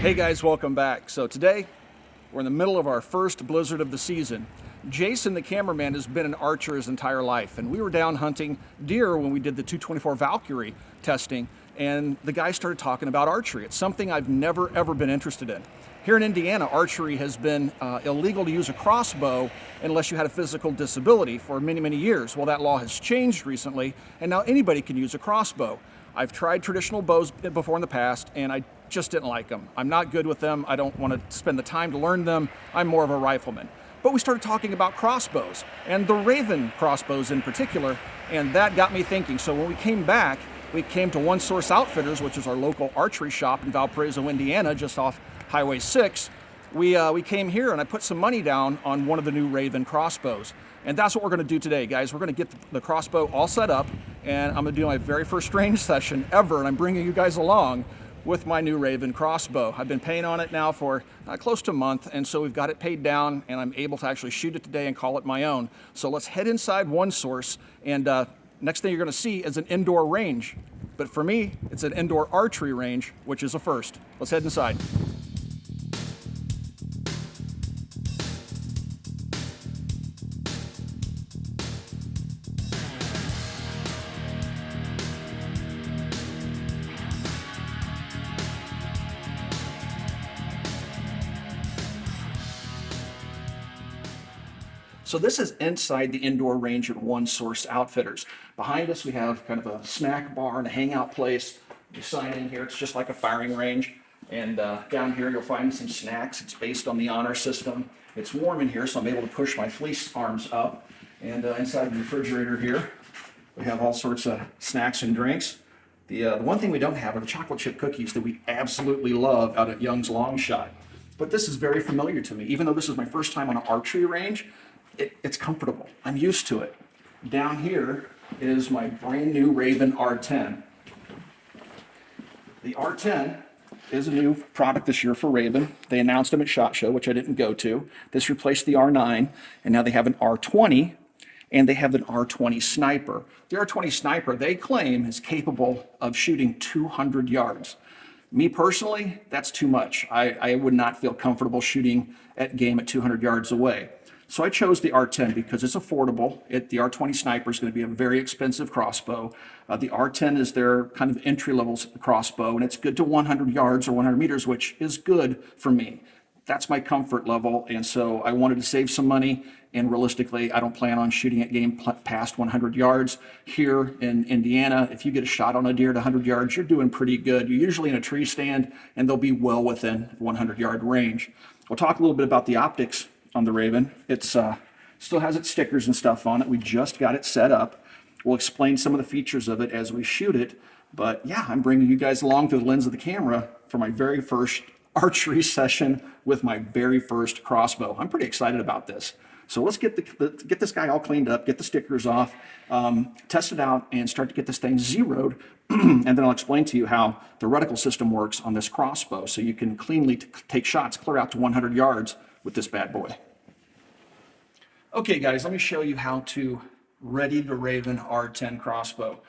Hey guys, welcome back. So today, we're in the middle of our first blizzard of the season. Jason, the cameraman, has been an archer his entire life, and we were down hunting deer when we did the 224 Valkyrie testing, and the guy started talking about archery. It's something I've never ever been interested in. Here in Indiana, archery has been illegal to use a crossbow unless you had a physical disability for many, many years. Well, that law has changed recently, and now anybody can use a crossbow. I've tried traditional bows before in the past, and I just didn't like them. I'm not good with them. I don't want to spend the time to learn them. I'm more of a rifleman. But we started talking about crossbows, and the Ravin crossbows in particular, and that got me thinking. So when we came back, we came to One Source Outfitters, which is our local archery shop in Valparaiso, Indiana, just off Highway 6. We came here and I put some money down on one of the new Ravin crossbows. And that's what we're gonna do today, guys. We're gonna get the crossbow all set up, and I'm gonna do my very first range session ever, and I'm bringing you guys along with my new Ravin crossbow. I've been paying on it now for close to a month, and so we've got it paid down, and I'm able to actually shoot it today and call it my own. So let's head inside One Source, and next thing you're gonna see is an indoor range. But for me, it's an indoor archery range, which is a first. Let's head inside. So this is inside the indoor range at One Source Outfitters. Behind us we have kind of a snack bar and a hangout place. You sign in here, it's just like a firing range. And down here you'll find some snacks. It's based on the honor system. It's warm in here, so I'm able to push my fleece arms up. And inside the refrigerator here, we have all sorts of snacks and drinks. The one thing we don't have are the chocolate chip cookies that we absolutely love out at Young's Long Shot. But this is very familiar to me. Even though this is my first time on an archery range, it's comfortable. I'm used to it. Down here is my brand new Ravin R10. The R10 is a new product this year for Ravin. They announced them at SHOT Show, which I didn't go to. This replaced the R9, and now they have an R20, and they have an R20 Sniper. The R20 Sniper, they claim, is capable of shooting 200 yards. Me personally, that's too much. I would not feel comfortable shooting at game at 200 yards away. So I chose the R10 because it's affordable. The R20 Sniper is going to be a very expensive crossbow. The R10 is their kind of entry-level crossbow, and it's good to 100 yards or 100 meters, which is good for me. That's my comfort level, and so I wanted to save some money, and realistically, I don't plan on shooting at game past 100 yards. Here in Indiana, if you get a shot on a deer at 100 yards, you're doing pretty good. You're usually in a tree stand, and they'll be well within 100-yard range. We'll talk a little bit about the optics on the Ravin. It's still has its stickers and stuff on it. We just got it set up. We'll explain some of the features of it as we shoot it. But yeah, I'm bringing you guys along through the lens of the camera for my very first archery session with my very first crossbow. I'm pretty excited about this. So let's get this guy all cleaned up, get the stickers off, test it out, and start to get this thing zeroed. And then I'll explain to you how the reticle system works on this crossbow, so you can cleanly take shots clear out to 100 yards with this bad boy. Okay guys, let me show you how to ready the Ravin R10 crossbow.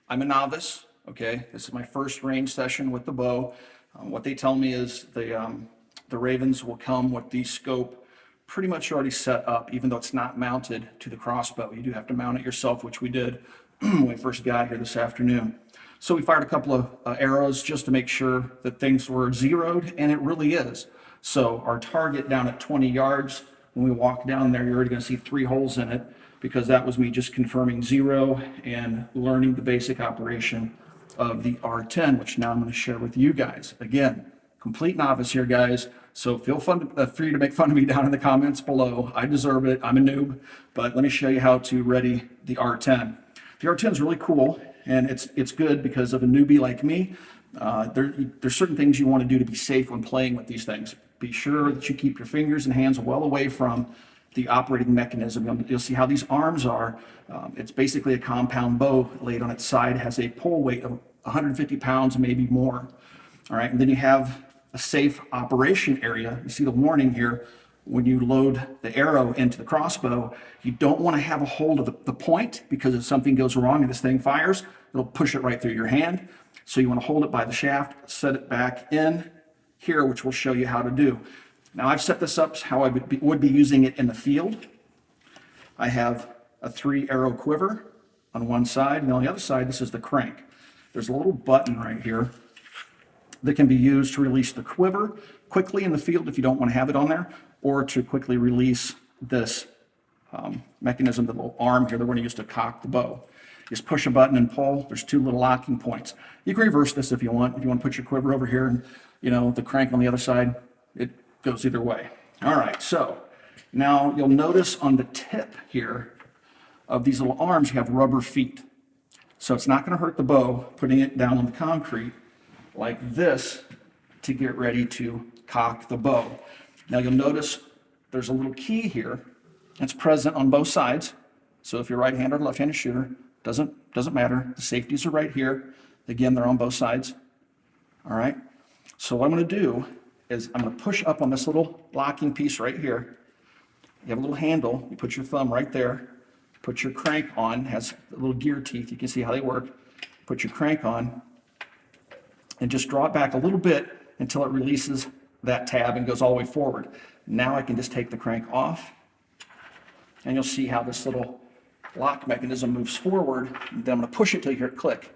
I'm a novice, okay? This is my first range session with the bow. What they tell me is the Ravins will come with the scope pretty much already set up, even though it's not mounted to the crossbow. You do have to mount it yourself, which we did when we first got here this afternoon. So we fired a couple of arrows just to make sure that things were zeroed, and it really is. So our target down at 20 yards, when we walk down there, you're already going to see 3 holes in it, because that was me just confirming zero and learning the basic operation of the R10, which now I'm going to share with you guys. Again, complete novice here, guys, so feel free to make fun of me down in the comments below. I deserve it. I'm a noob, but let me show you how to ready the R10. The R10 is really cool, and it's good because of a newbie like me. There's certain things you want to do to be safe when playing with these things. Be sure that you keep your fingers and hands well away from the operating mechanism. You'll see how these arms are. It's basically a compound bow laid on its side. It has a pull weight of 150 pounds, maybe more. All right, and then you have a safe operation area. You see the warning here. When you load the arrow into the crossbow, you don't want to have a hold of the point, because if something goes wrong and this thing fires, it'll push it right through your hand. So you want to hold it by the shaft, set it back in, here, which we'll show you how to do. Now I've set this up how I would be using it in the field. I have a 3-arrow quiver on one side, and on the other side, this is the crank. There's a little button right here that can be used to release the quiver quickly in the field if you don't want to have it on there, or to quickly release this mechanism, the little arm here that we're going to use to cock the bow. Just push a button and pull. There's 2 little locking points. You can reverse this if you want. If you want to put your quiver over here and, the crank on the other side, it goes either way. All right, so now you'll notice on the tip here of these little arms, you have rubber feet. So it's not going to hurt the bow putting it down on the concrete like this to get ready to cock the bow. Now you'll notice there's a little key here that's present on both sides. So if you're right-handed or left-handed shooter, doesn't matter. The safeties are right here. Again, they're on both sides. All right. So what I'm going to do is I'm going to push up on this little locking piece right here. You have a little handle. You put your thumb right there. Put your crank on. It has little gear teeth. You can see how they work. Put your crank on and just draw it back a little bit until it releases that tab and goes all the way forward. Now I can just take the crank off, and you'll see how this little lock mechanism moves forward. And then I'm going to push it till you hear it click.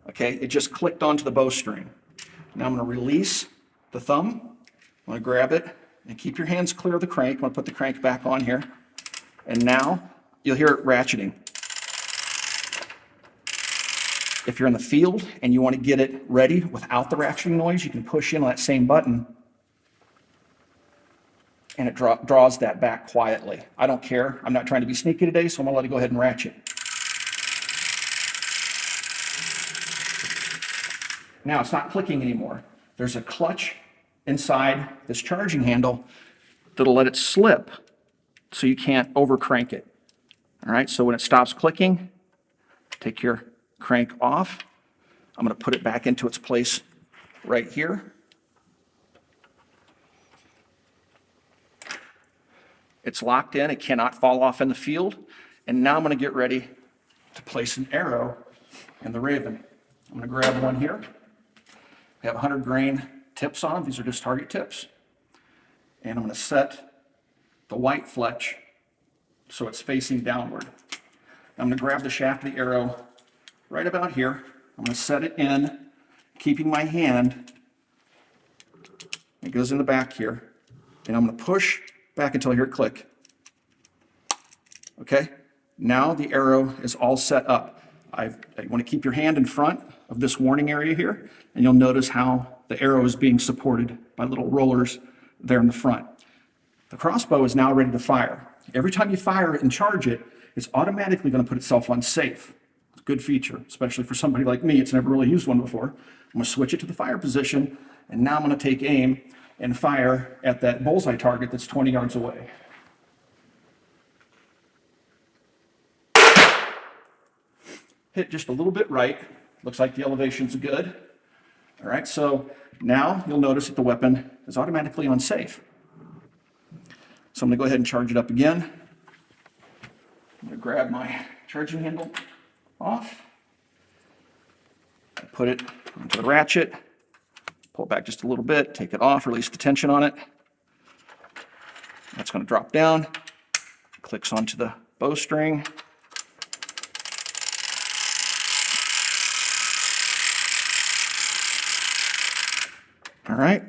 Okay, it just clicked onto the bowstring. Now I'm going to release the thumb. I'm going to grab it and keep your hands clear of the crank. I'm going to put the crank back on here. And now you'll hear it ratcheting. If you're in the field and you want to get it ready without the ratcheting noise, you can push in on that same button and it draws that back quietly. I don't care. I'm not trying to be sneaky today, so I'm going to let it go ahead and ratchet. Now it's not clicking anymore. There's a clutch inside this charging handle that'll let it slip so you can't over crank it. All right, so when it stops clicking, take your crank off. I'm going to put it back into its place right here. It's locked in. It cannot fall off in the field. And now I'm going to get ready to place an arrow in the Raven. I'm going to grab one here. I have 100 grain tips on. These are just target tips. And I'm going to set the white fletch so it's facing downward. I'm going to grab the shaft of the arrow right about here. I'm going to set it in, keeping my hand. It goes in the back here. And I'm going to push back until I hear it click. Okay? Now the arrow is all set up. I want to keep your hand in front of this warning area here, and you'll notice how the arrow is being supported by little rollers there in the front. The crossbow is now ready to fire. Every time you fire it and charge it, it's automatically going to put itself on safe. It's a good feature, especially for somebody like me. It's never really used one before. I'm going to switch it to the fire position, and now I'm going to take aim and fire at that bullseye target that's 20 yards away. Hit just a little bit right. Looks like the elevation's good. All right, so now you'll notice that the weapon is automatically on safe. So I'm going to go ahead and charge it up again. I'm going to grab my charging handle off. Put it onto the ratchet. Pull it back just a little bit, take it off, release the tension on it. That's going to drop down. Clicks onto the bowstring. All right.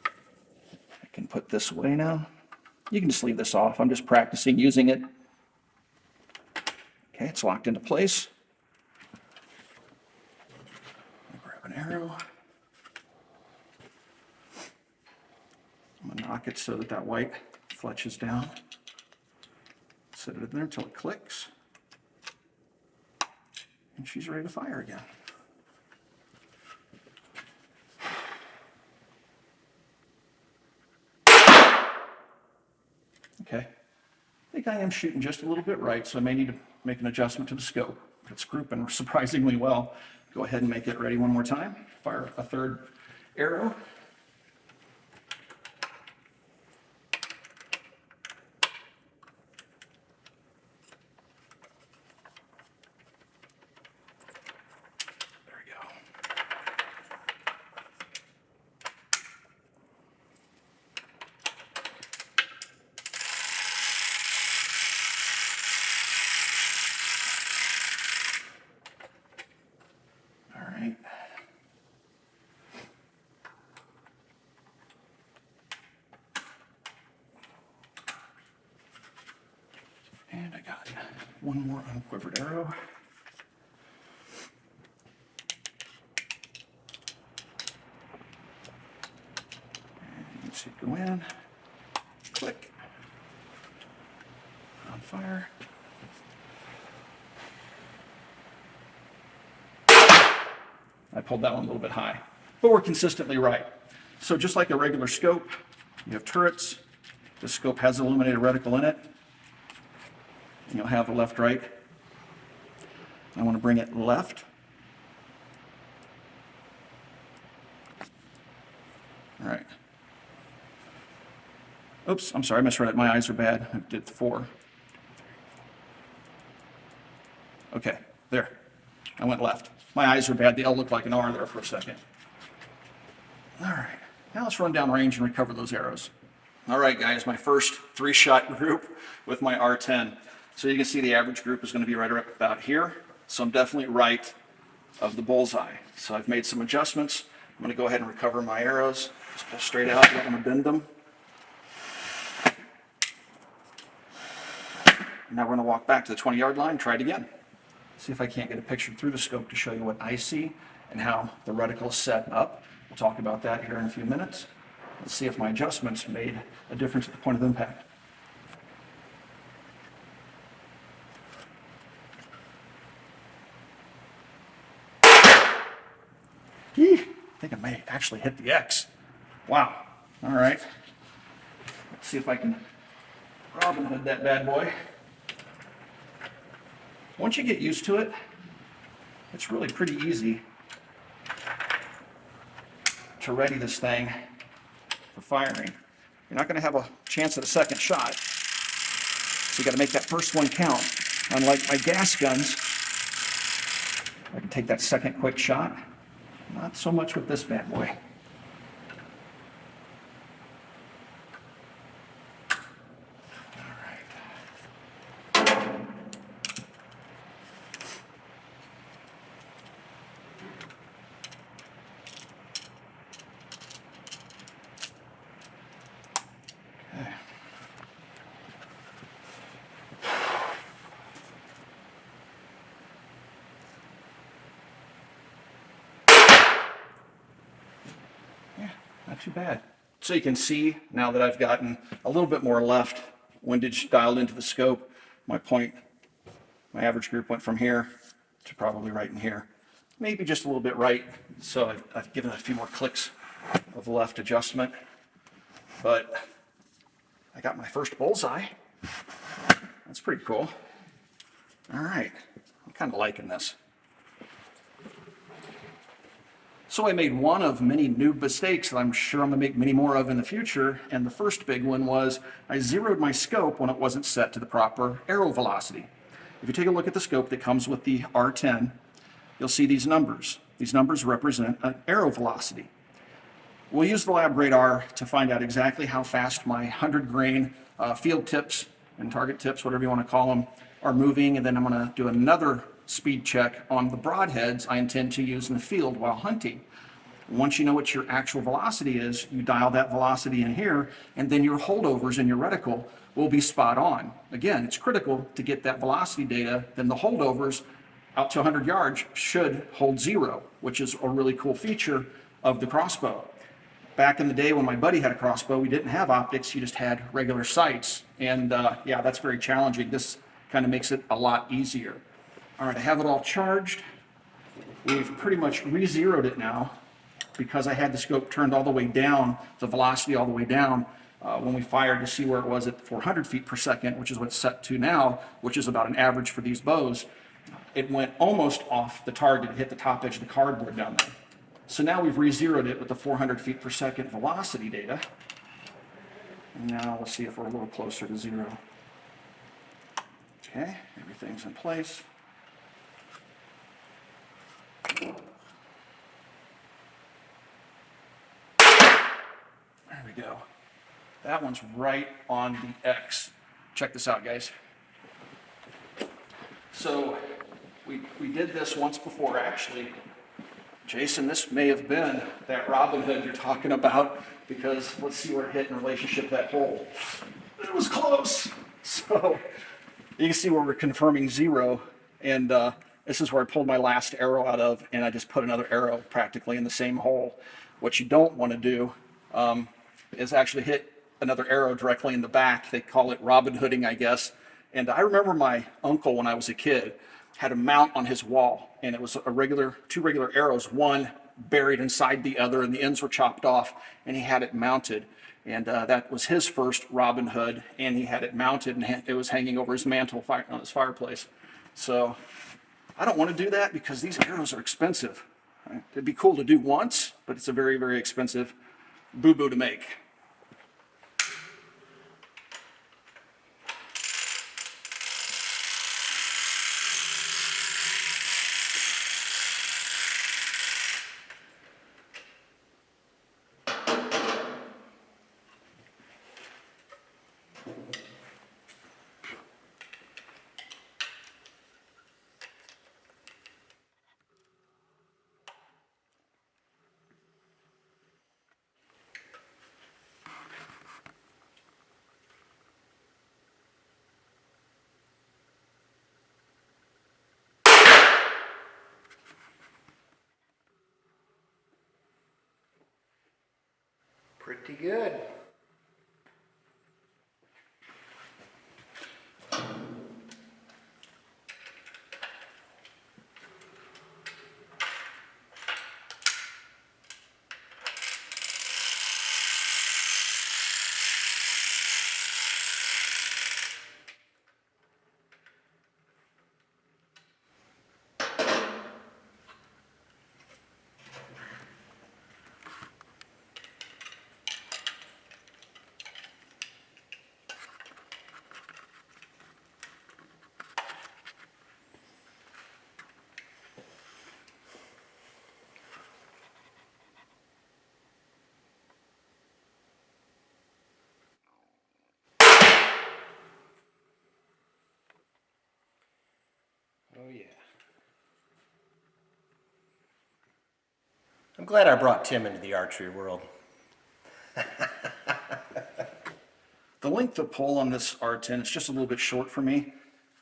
I can put this away now. You can just leave this off. I'm just practicing using it. Okay, it's locked into place. Grab an arrow. I'm going to knock it so that that white fletches down. Set it in there until it clicks. And she's ready to fire again. Okay. I think I am shooting just a little bit right, so I may need to make an adjustment to the scope. It's grouping surprisingly well. Go ahead and make it ready one more time. Fire a third arrow. There we go. And I got one more unquivered arrow. And you see it go in, click, on fire. I pulled that one a little bit high, but we're consistently right. So just like a regular scope, you have turrets. The scope has an illuminated reticle in it. And you'll have a left-right. I want to bring it left. All right. Oops, I'm sorry, I misread it. My eyes are bad. I did 4. Okay, there. I went left. My eyes are bad. The L looked like an R there for a second. All right, now let's run down range and recover those arrows. All right, guys, my first 3-shot group with my R10. So you can see the average group is going to be right about here. So I'm definitely right of the bullseye. So I've made some adjustments. I'm going to go ahead and recover my arrows. Just pull straight out. I don't want to bend them. Now we're going to walk back to the 20-yard line, try it again. See if I can't get a picture through the scope to show you what I see and how the reticle is set up. We'll talk about that here in a few minutes. Let's see if my adjustments made a difference at the point of impact. I think I may actually hit the X. Wow. All right. Let's see if I can Robin Hood that bad boy. Once you get used to it, it's really pretty easy to ready this thing for firing. You're not going to have a chance at a second shot, so you got to make that first one count. Unlike my gas guns, I can take that second quick shot. Not so much with this bad boy. Not too bad. So you can see now that I've gotten a little bit more left windage dialed into the scope, my average group went from here to probably right in here. Maybe just a little bit right. So I've given it a few more clicks of left adjustment, but I got my first bullseye. That's pretty cool. All right, I'm kind of liking this. So I made one of many new mistakes that I'm sure I'm going to make many more of in the future, and the first big one was I zeroed my scope when it wasn't set to the proper arrow velocity. If you take a look at the scope that comes with the R10, you'll see these numbers. These numbers represent an arrow velocity. We'll use the lab radar to find out exactly how fast my 100 grain field tips and target tips, whatever you want to call them, are moving, and then I'm going to do another speed check on the broadheads I intend to use in the field while hunting. Once you know what your actual velocity is, you dial that velocity in here, and then your holdovers in your reticle will be spot on. Again, it's critical to get that velocity data, then the holdovers out to 100 yards should hold 0, which is a really cool feature of the crossbow. Back in the day when my buddy had a crossbow, we didn't have optics, you just had regular sights. And yeah, that's very challenging. This kind of makes it a lot easier. All right, I have it all charged. We've pretty much re-zeroed it now because I had the scope turned all the way down, the velocity all the way down when we fired to see where it was at 400 feet per second, which is what's set to now, which is about an average for these bows. It went almost off the target, hit the top edge of the cardboard down there. So now we've re-zeroed it with the 400 feet per second velocity data. And now let's see if we're a little closer to 0. Okay, everything's in place. There we go. That one's right on the X. Check this out, guys. So we did this once before, actually. Jason, this may have been that Robin Hood you're talking about, because let's see where it hit in relationship to that hole. It was close. So You can see where we're confirming 0, and this is where I pulled my last arrow out of, and I just put another arrow practically in the same hole. What you don't want to do is actually hit another arrow directly in the back. They call it Robin Hooding, I guess. And I remember my uncle, when I was a kid, had a mount on his wall, and it was two regular arrows, one buried inside the other, and the ends were chopped off, and he had it mounted. And that was his first Robin Hood, and he had it mounted, and it was hanging over his mantle on his fireplace. So I don't want to do that because these arrows are expensive. It'd be cool to do once, but it's a very, very expensive boo-boo to make. Pretty good. Oh yeah. I'm glad I brought Tim into the archery world. The length of pull on this R10 is just a little bit short for me,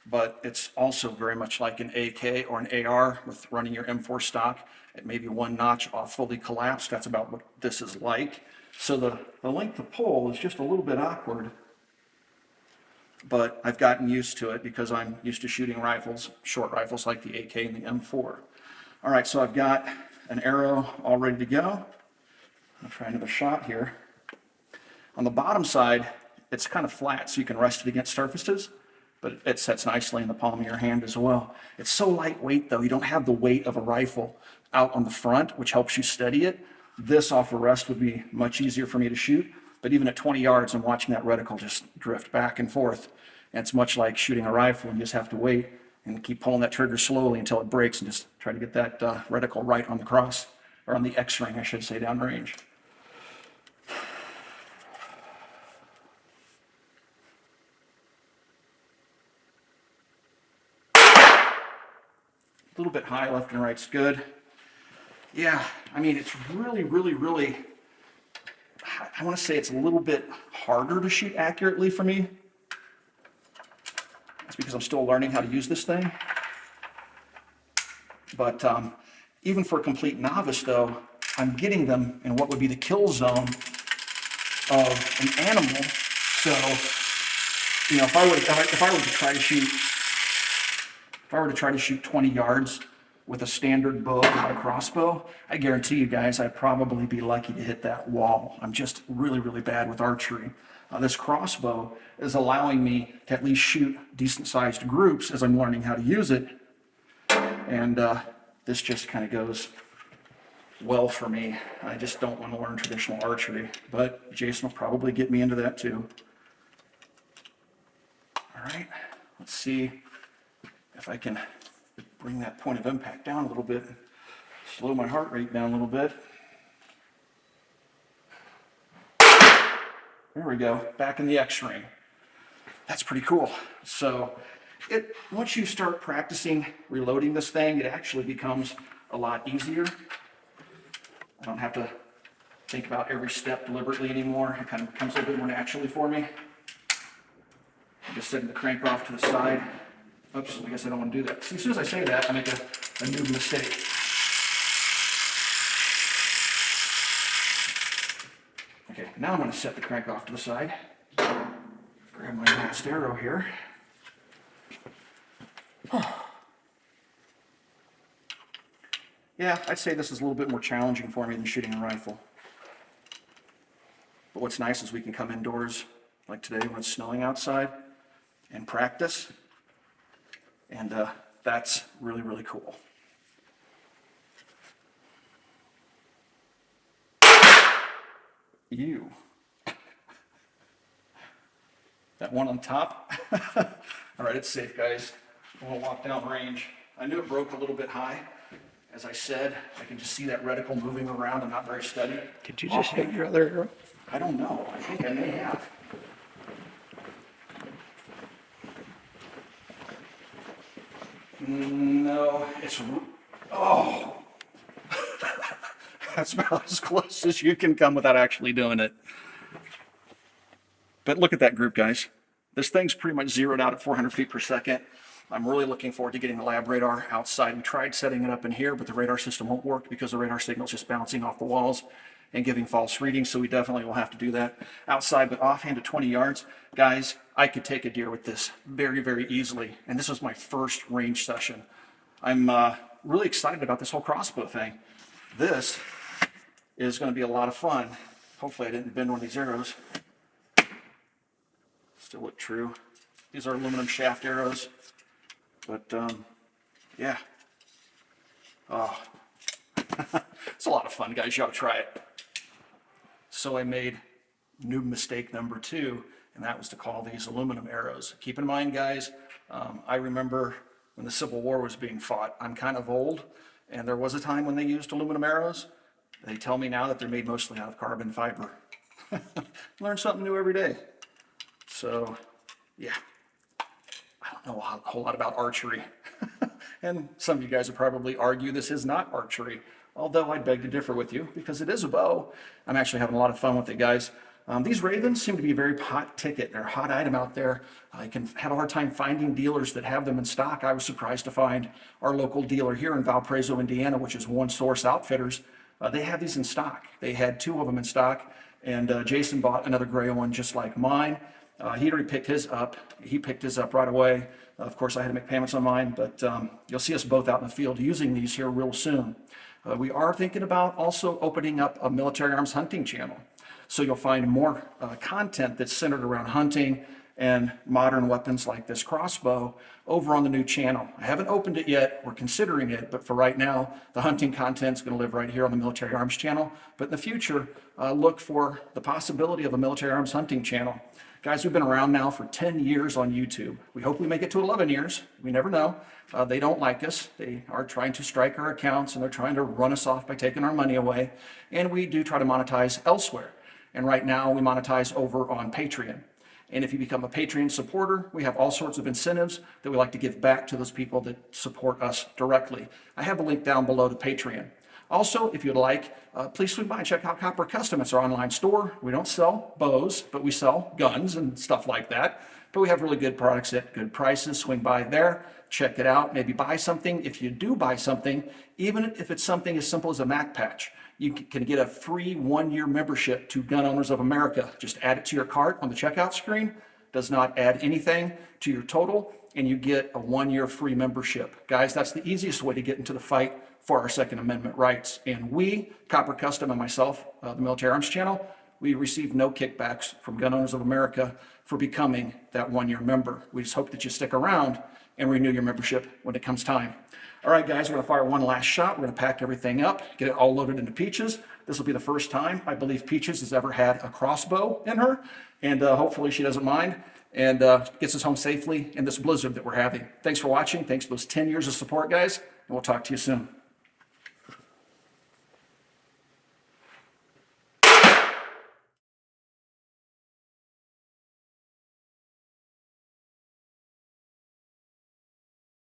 but it's also very much like an AK or an AR with running your M4 stock at maybe one notch off fully collapsed. That's about what this is like. So the length of pull is just a little bit awkward, but I've gotten used to it because I'm used to shooting rifles, short rifles like the AK and the M4. All right, so I've got an arrow all ready to go. I'll try another shot here. On the bottom side, it's kind of flat, so you can rest it against surfaces, but it sets nicely in the palm of your hand as well. It's so lightweight, though. You don't have the weight of a rifle out on the front, which helps you steady it. This off a rest would be much easier for me to shoot, but even at 20 yards, I'm watching that reticle just drift back and forth. And it's much like shooting a rifle. You just have to wait and keep pulling that trigger slowly until it breaks and just try to get that reticle right on the cross, or on the X-ring, I should say, downrange. A little bit high, left and right's good. Yeah, I mean, it's really, I want to say it's a little bit harder to shoot accurately for me. That's because I'm still learning how to use this thing. But even for a complete novice, though, I'm getting them in what would be the kill zone of an animal. So, you know, if I were to try to shoot 20 yards with a standard bow or a crossbow, I guarantee you guys I'd probably be lucky to hit that wall. I'm just really bad with archery. This crossbow is allowing me to at least shoot decent-sized groups as I'm learning how to use it. And this just kind of goes well for me. I just don't want to learn traditional archery, but Jason will probably get me into that too. All right, let's see if I can bring that point of impact down a little bit, slow my heart rate down a little bit. There we go, back in the X-ring. That's pretty cool. So once you start practicing reloading this thing, it actually becomes a lot easier. I don't have to think about every step deliberately anymore. It kind of becomes a little bit more naturally for me. I'm just setting the crank off to the side. Oops, I guess I don't want to do that. See, as soon as I say that, I make a new mistake. Okay, now I'm going to set the crank off to the side. Grab my last arrow here. Yeah, I'd say this is a little bit more challenging for me than shooting a rifle. But what's nice is we can come indoors, like today when it's snowing outside, and practice. And that's really, really cool. Ew. That one on top. All right, it's safe, guys. I'm gonna walk down range. I knew it broke a little bit high. As I said, I can just see that reticle moving around. I'm not very steady. Did you just hit your other arrow? I don't know. I think I may have. No, it's, oh. That's about as close as you can come without actually doing it. But look at that group, guys. This thing's pretty much zeroed out at 400 feet per second. I'm really looking forward to getting the lab radar outside. We tried setting it up in here, but the radar system won't work because the radar signal's just bouncing off the walls and giving false readings, so we definitely will have to do that outside. But offhand at 20 yards, guys, I could take a deer with this very, very easily. And this was my first range session. I'm really excited about this whole crossbow thing. This is going to be a lot of fun. Hopefully I didn't bend one of these arrows. Still look true. These are aluminum shaft arrows. But, yeah. Oh, it's a lot of fun, guys. You ought to try it. So I made new mistake number 2, and that was to call these aluminum arrows. Keep in mind, guys, I remember when the Civil War was being fought. I'm kind of old, and there was a time when they used aluminum arrows. They tell me now that they're made mostly out of carbon fiber. Learn something new every day. So, yeah. I don't know a whole lot about archery. And some of you guys would probably argue this is not archery, although I'd beg to differ with you because it is a bow. I'm actually having a lot of fun with it, guys. These Ravens seem to be a very hot ticket. They're a hot item out there. I can have a hard time finding dealers that have them in stock. I was surprised to find our local dealer here in Valparaiso, Indiana, which is One Source Outfitters. They have these in stock. They had 2 of them in stock, and Jason bought another gray one just like mine. He already picked his up. He picked his up right away. Of course, I had to make payments on mine, but you'll see us both out in the field using these here real soon. We are thinking about also opening up a military arms hunting channel. So you'll find more content that's centered around hunting and modern weapons like this crossbow over on the new channel. I haven't opened it yet. We're considering it, but for right now, the hunting content's going to live right here on the military arms channel. But in the future, look for the possibility of a military arms hunting channel. Guys, we've been around now for 10 years on YouTube. We hope we make it to 11 years. We never know. They don't like us. They are trying to strike our accounts, and they're trying to run us off by taking our money away. And we do try to monetize elsewhere. And right now, we monetize over on Patreon. And if you become a Patreon supporter, we have all sorts of incentives that we like to give back to those people that support us directly. I have a link down below to Patreon. Also, if you'd like, please swing by and check out Copper Custom. It's our online store. We don't sell bows, but we sell guns and stuff like that. But we have really good products at good prices. Swing by there, check it out, maybe buy something. If you do buy something, even if it's something as simple as a Mac patch, you can get a free 1-year membership to Gun Owners of America. Just add it to your cart on the checkout screen. Does not add anything to your total, and you get a 1-year free membership. Guys, that's the easiest way to get into the fight for our Second Amendment rights. And we, Copper Custom and myself, the Military Arms Channel, we receive no kickbacks from Gun Owners of America for becoming that 1-year member. We just hope that you stick around and renew your membership when it comes time. All right, guys, we're going to fire one last shot. We're going to pack everything up, get it all loaded into Peaches. This will be the first time I believe Peaches has ever had a crossbow in her, and hopefully she doesn't mind and gets us home safely in this blizzard that we're having. Thanks for watching. Thanks for those 10 years of support, guys, and we'll talk to you soon.